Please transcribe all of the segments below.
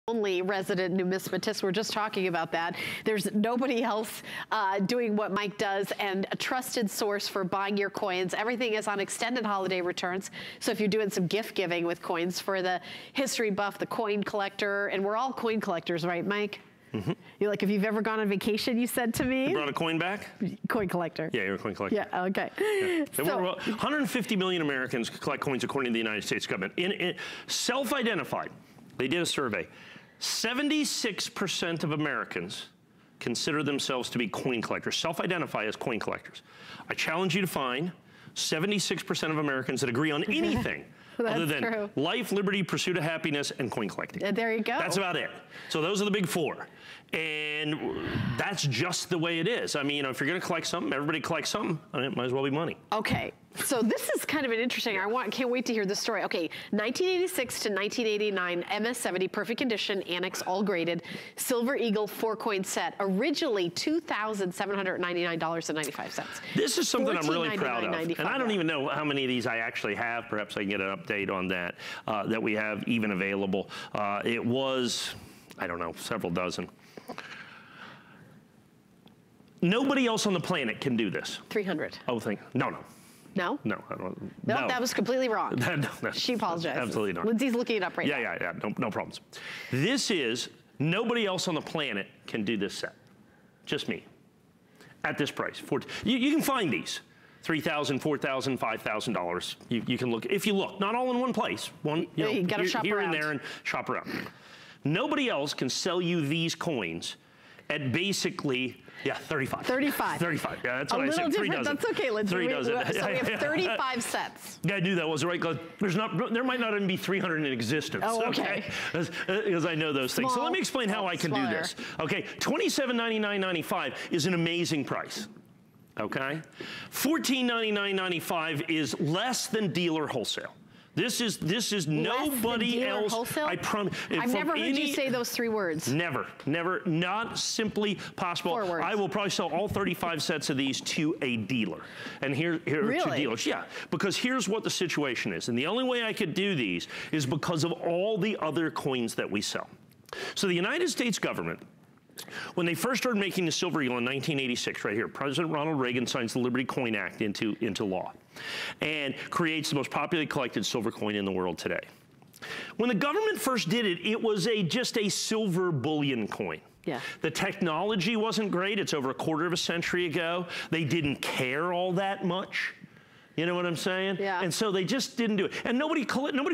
only resident numismatist. We're just talking about that. There's nobody else doing what Mike does, and a trusted source for buying your coins. Everything is on extended holiday returns. So if you're doing some gift giving with coins for the history buff, the coin collector, and we're all coin collectors, right, Mike? Mm-hmm. You're like, if you've ever gone on vacation, you said to me. You brought a coin back? Coin collector. Yeah, you're a coin collector. Yeah, okay. Yeah. So, 150 million Americans collect coins according to the United States government. Self-identified, they did a survey. 76% of Americans consider themselves to be coin collectors, self-identify as coin collectors. I challenge you to find 76% of Americans that agree on anything other than life, liberty, pursuit of happiness, and coin collecting. There you go. That's about it. So those are the big four. And that's just the way it is. I mean, if you're gonna collect something, everybody collects something, it might as well be money. Okay, so this is kind of an interesting, can't wait to hear this story. Okay, 1986 to 1989, MS70, perfect condition, Annex, all graded, Silver Eagle 4-coin set, originally $2,799.95. This is something I'm really proud of. And I don't even know how many of these I actually have. Perhaps I can get an update on that, that we have even available. It was, I don't know, several dozen. Nobody else on the planet can do this. 300. Oh, no. No? No, I don't. No, that was completely wrong. No, she apologizes. Absolutely not. Lindsay's looking it up right now. Yeah, no problems. This is, nobody else on the planet can do this set. Just me. At this price. You can find these. $3,000, $4,000, $5,000. You can look, if you look, not all in one place. You gotta shop here around. and there and shop around. Nobody else can sell you these coins at basically, 35. 35. 35, yeah, that's what I said, 3 dozen. That's okay, Lindsay. 3 dozen. So we have 35 sets. Yeah, I knew that was right, because there might not even be 300 in existence. Oh, okay. Because I know those things. So let me explain how I can do this. Okay, $27.99.95 is an amazing price. Okay? $14.99.95 is less than dealer wholesale. This is nobody else. Wholesale? I promise. I've never heard you say those 3 words. Never, not simply possible. 4 words. I will probably sell all 35 sets of these to a dealer. And here are 2 dealers. Yeah, because here's what the situation is. And the only way I could do these is because of all the other coins that we sell. So the United States government, when they first started making the Silver Eagle in 1986, right here, President Ronald Reagan signs the Liberty Coin Act into law and creates the most popularly collected silver coin in the world today. When the government first did it, it was just a silver bullion coin. Yeah. The technology wasn't great. It's over a quarter of a century ago. They didn't care all that much. You know what I'm saying? Yeah. And so they just didn't do it. And nobody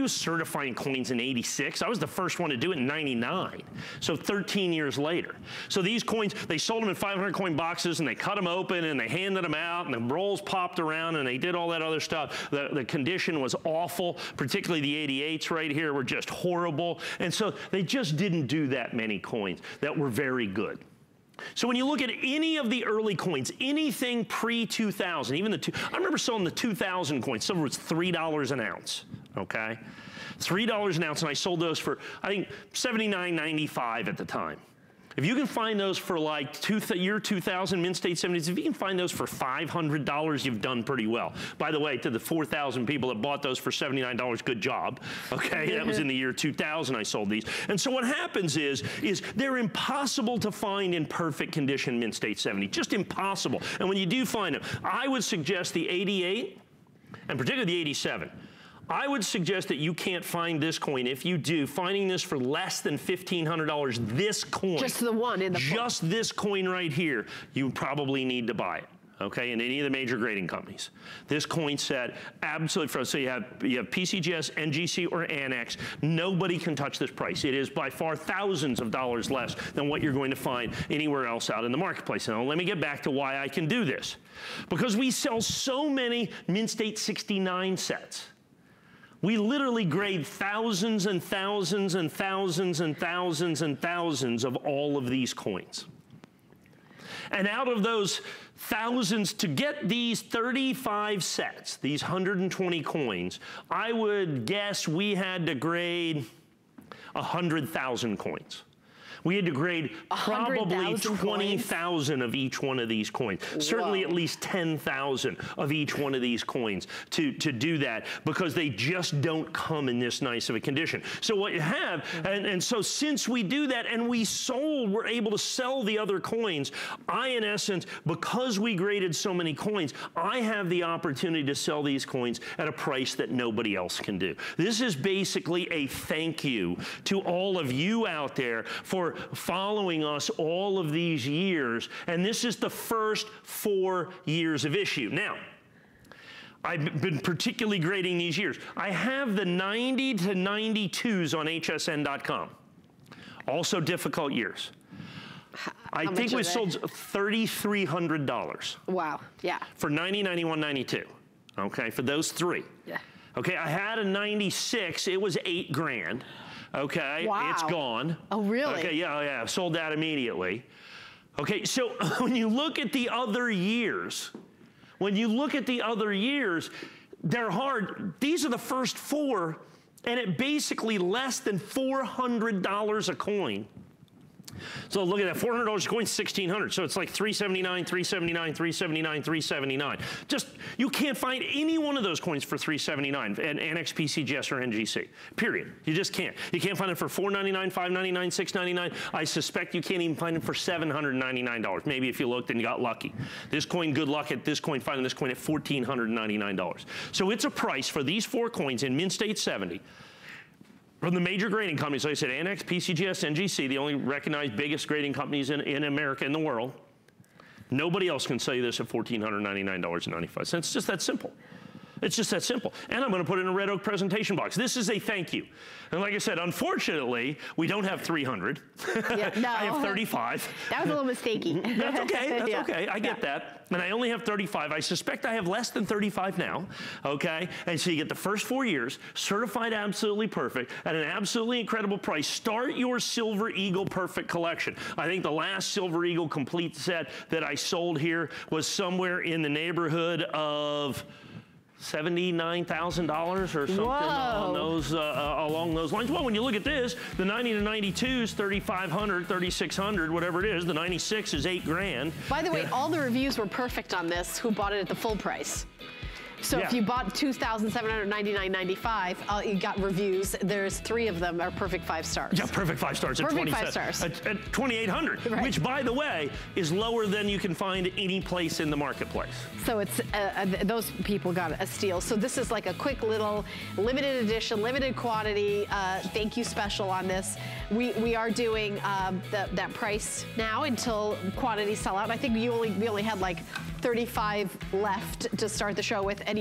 was certifying coins in 86. I was the first one to do it in 99. So 13 years later. So these coins, they sold them in 500 coin boxes, and they cut them open and they handed them out, and the rolls popped around, and they did all that other stuff. The condition was awful, particularly the 88s right here were just horrible. And so they just didn't do that many coins that were very good. So when you look at any of the early coins, anything pre-2000, even I remember selling the 2000 coins. Silver was $3 an ounce, okay? $3 an ounce, and I sold those for, I think, $79.95 at the time. If you can find those for like year 2000 Mint State 70s, if you can find those for $500, you've done pretty well. By the way, to the 4,000 people that bought those for $79, good job. Okay, that was in the year 2000 I sold these. And so what happens is they're impossible to find in perfect condition Mint State 70, just impossible. And when you do find them, I would suggest the 88, and particularly the 87. I would suggest that you can't find this coin. If you do, finding this for less than $1,500, this coin. Just the one in the Just this coin right here, you probably need to buy it. Okay, in any of the major grading companies. This coin set, absolutely, so you have PCGS, NGC, or ANACS. Nobody can touch this price. It is by far thousands of dollars less than what you're going to find anywhere else out in the marketplace. Now, let me get back to why I can do this. Because we sell so many Mint State 69 sets. We literally grade thousands and thousands and thousands and thousands and thousands of all of these coins. And out of those thousands, to get these 35 sets, these 120 coins, I would guess we had to grade 100,000 coins. We had to grade probably 20,000 of each one of these coins. Whoa. Certainly at least 10,000 of each one of these coins to do that, because they just don't come in this nice of a condition. So what you have, and so since we do that and we're able to sell the other coins, in essence, because we graded so many coins, I have the opportunity to sell these coins at a price that nobody else can do. This is basically a thank you to all of you out there for following us all of these years, and this is the first 4 years of issue. Now, I've been particularly grading these years. I have the 90 to 92s on hsn.com. Also difficult years. I think we sold $3,300. Wow, yeah. For 90, 91, 92, okay, for those three. Yeah. Okay, I had a 96, it was $8 grand. Okay, wow. It's gone. Oh, really? Okay, yeah, sold that immediately. Okay, so when you look at the other years, they're hard. These are the first 4, and at basically less than $400 a coin. So look at that, $400 a coin, $1,600. So it's like $379, $379, $379, $379. Just, you can't find any one of those coins for $379, and ANACS, PCGS, or NGC, period. You just can't. You can't find them for $499, $599, $699. I suspect you can't even find them for $799. Maybe if you looked and you got lucky. This coin, good luck at this coin, finding this coin at $1,499. So it's a price for these 4 coins in Mint State 70. From the major grading companies, like I said, ANACS, PCGS, NGC, the only recognized biggest grading companies in America, in the world. Nobody else can sell you this at $1,499.95. It's just that simple. It's just that simple. And I'm going to put it in a red oak presentation box. This is a thank you. And like I said, unfortunately, we don't have 300. Yeah, no. I have 35. That was a little mistake-y. That's okay. That's okay. I get that. And I only have 35. I suspect I have less than 35 now. Okay? And so you get the first 4 years, certified absolutely perfect, at an absolutely incredible price. Start your Silver Eagle Perfect collection. I think the last Silver Eagle complete set that I sold here was somewhere in the neighborhood of $79,000 or something on those, along those lines. Well, when you look at this, the 90 to 92s, $3,500, $3,600, whatever it is. The 96 is $8 grand. By the way, all the reviews were perfect on this. Who bought it at the full price? So if you bought $2,799.95, you got reviews. There's 3 of them are perfect 5 stars. Yeah, perfect 5 stars. Perfect 5 stars. At $2,800, right. Which, by the way, is lower than you can find any place in the marketplace. So it's those people got a steal. So this is like a quick little limited edition, limited quantity thank you special on this. We are doing that price now until quantities sell out. I think we only had like 35 left to start the show with. And